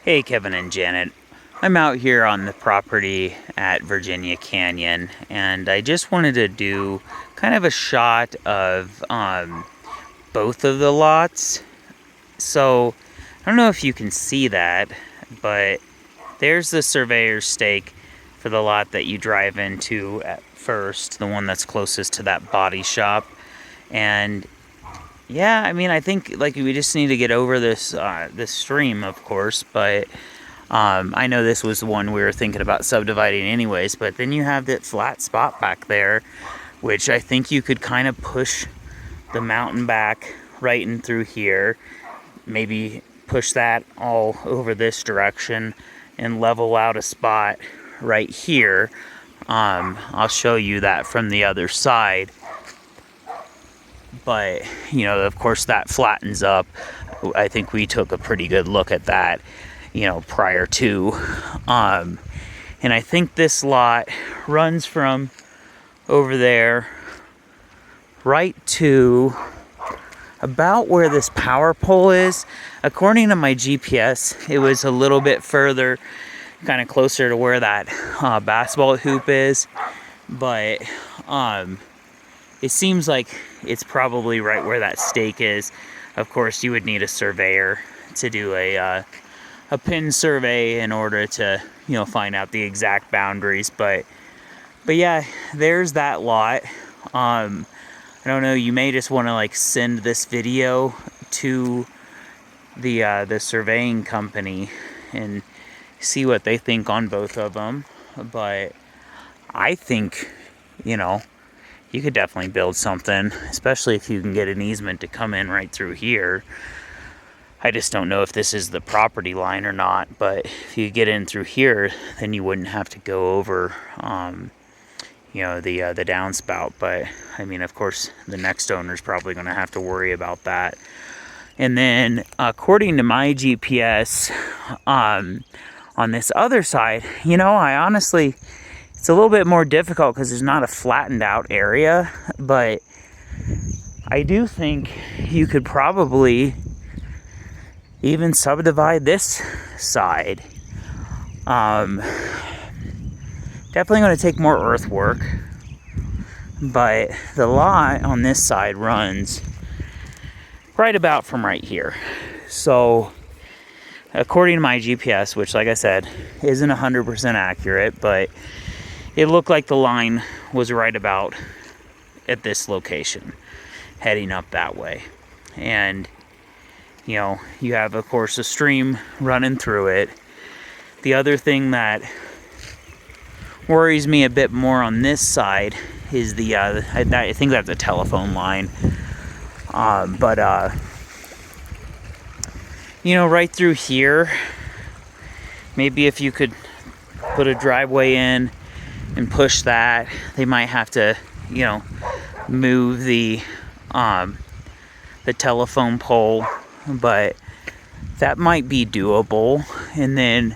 Hey, Kevin and Janet. I'm out here on the property at Virginia Canyon, and I just wanted to do kind of a shot of both of the lots. So, I don't know if you can see that, but there's the surveyor's stake for the lot that you drive into at first, the one that's closest to that body shop. And yeah, I mean, I think like we just need to get over this stream, of course, but I know this was the one we were thinking about subdividing anyways, but then you have that flat spot back there, which I think you could kind of push the mountain back right in through here, maybe push that all over this direction and level out a spot right here. I'll show you that from the other side. But, you know, of course that flattens up. I think we took a pretty good look at that, you know, prior to. And I think this lot runs from over there right to about where this power pole is. According to my GPS, it was a little bit further, kind of closer to where that basketball hoop is. But it seems like it's probably right where that stake is. Of course, you would need a surveyor to do a pin survey in order to, you know, find out the exact boundaries. But yeah, there's that lot. I don't know. You may just want to like send this video to the surveying company and see what they think on both of them. But I think, you know, you could definitely build something, especially if you can get an easement to come in right through here. I just don't know if this is the property line or not, but if you get in through here, then you wouldn't have to go over, you know, the downspout. But I mean, of course, the next owner's probably going to have to worry about that. And then, according to my GPS, on this other side, you know, I honestly, it's a little bit more difficult because there's not a flattened out area, but I do think you could probably even subdivide this side. Definitely going to take more earthwork, but the lot on this side runs right about from right here. So according to my GPS, which like I said isn't 100% accurate, but it looked like the line was right about at this location, heading up that way. And, you know, you have, of course, a stream running through it. The other thing that worries me a bit more on this side is the, I think that's a telephone line. You know, right through here, maybe if you could put a driveway in and push that, they might have to, you know, move the telephone pole, but that might be doable. And then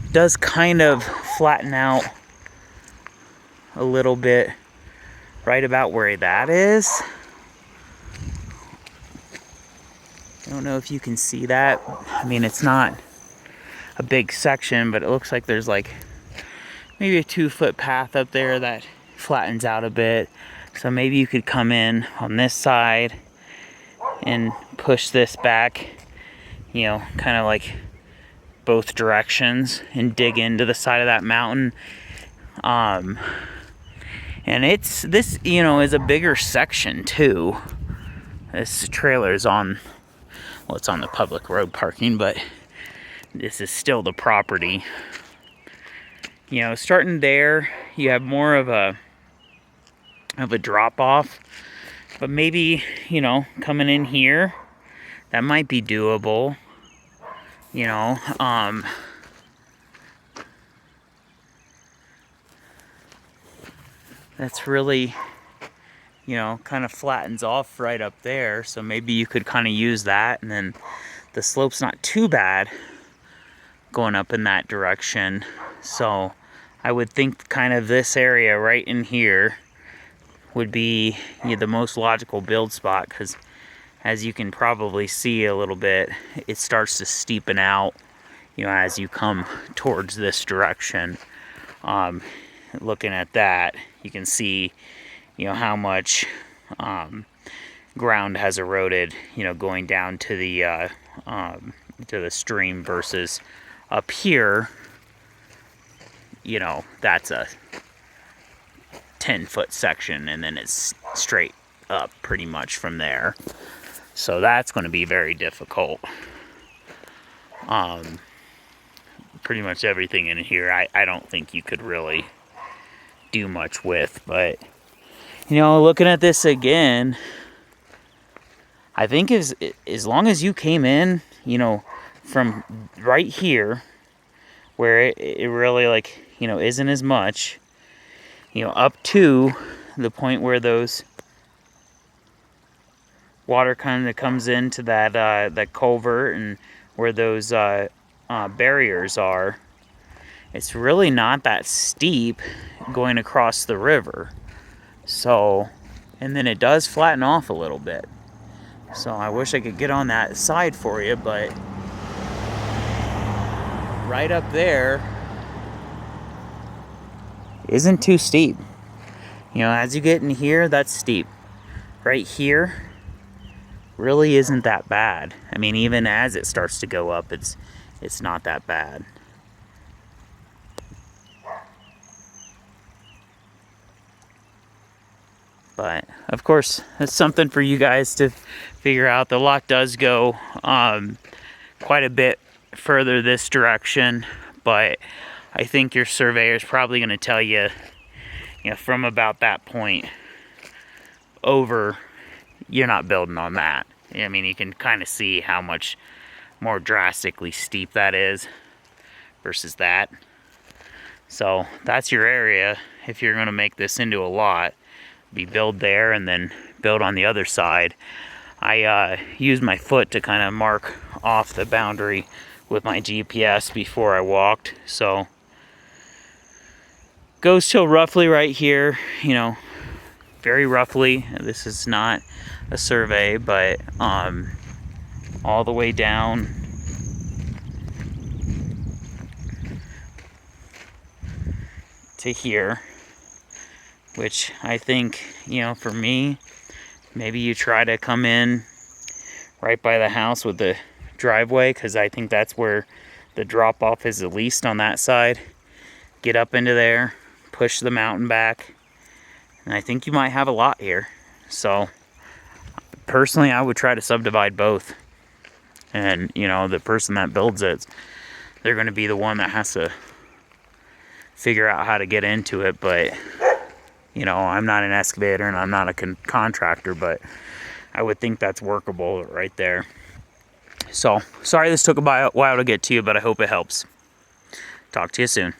it does kind of flatten out a little bit right about where that is. I don't know if you can see that. I mean, it's not a big section, but it looks like there's like maybe a 2-foot path up there that flattens out a bit. So maybe you could come in on this side and push this back, you know, kind of like both directions and dig into the side of that mountain. And this, you know, is a bigger section too. This trailer is on, well, it's on the public road parking, but this is still the property. You know, starting there, you have more of a drop off, but maybe, you know, coming in here, that might be doable. You know, that's really, you know, kind of flattens off right up there. So maybe you could kind of use that, and then the slope's not too bad going up in that direction. So I would think kind of this area right in here would be, you know, the most logical build spot, because as you can probably see a little bit, it starts to steepen out you know, as you come towards this direction. Looking at that, you can see, you know, how much ground has eroded, you know, going down to the stream versus up here. You know, that's a 10-foot section, and then it's straight up pretty much from there. So that's going to be very difficult. Pretty much everything in here, I don't think you could really do much with. But, you know, looking at this again, I think as long as you came in, you know, from right here, where it really, like, you know, isn't as much, you know, up to the point where those water kind of comes into that culvert and where those barriers are, it's really not that steep going across the river. So, and then it does flatten off a little bit. So I wish I could get on that side for you, but right up there isn't too steep. You know, as you get in here, that's steep. Right here really isn't that bad. I mean, even as it starts to go up, it's not that bad. But of course, that's something for you guys to figure out. The lot does go quite a bit further this direction, but I think your surveyor is probably going to tell you, you know, from about that point over, you're not building on that. I mean, you can kind of see how much more drastically steep that is versus that. So that's your area. If you're going to make this into a lot, build there and then build on the other side. I used my foot to kind of mark off the boundary with my GPS before I walked. So goes till roughly right here, you know, very roughly. This is not a survey, but all the way down to here, which I think, you know, for me, maybe you try to come in right by the house with the driveway, because I think that's where the drop off is the least on that side. Get up into there, push the mountain back, and I think you might have a lot here. So personally, I would try to subdivide both. And, you know, the person that builds it, they're going to be the one that has to figure out how to get into it. But, you know, I'm not an excavator and I'm not a contractor, but I would think that's workable right there. So, sorry this took a while to get to you, but I hope it helps. Talk to you soon.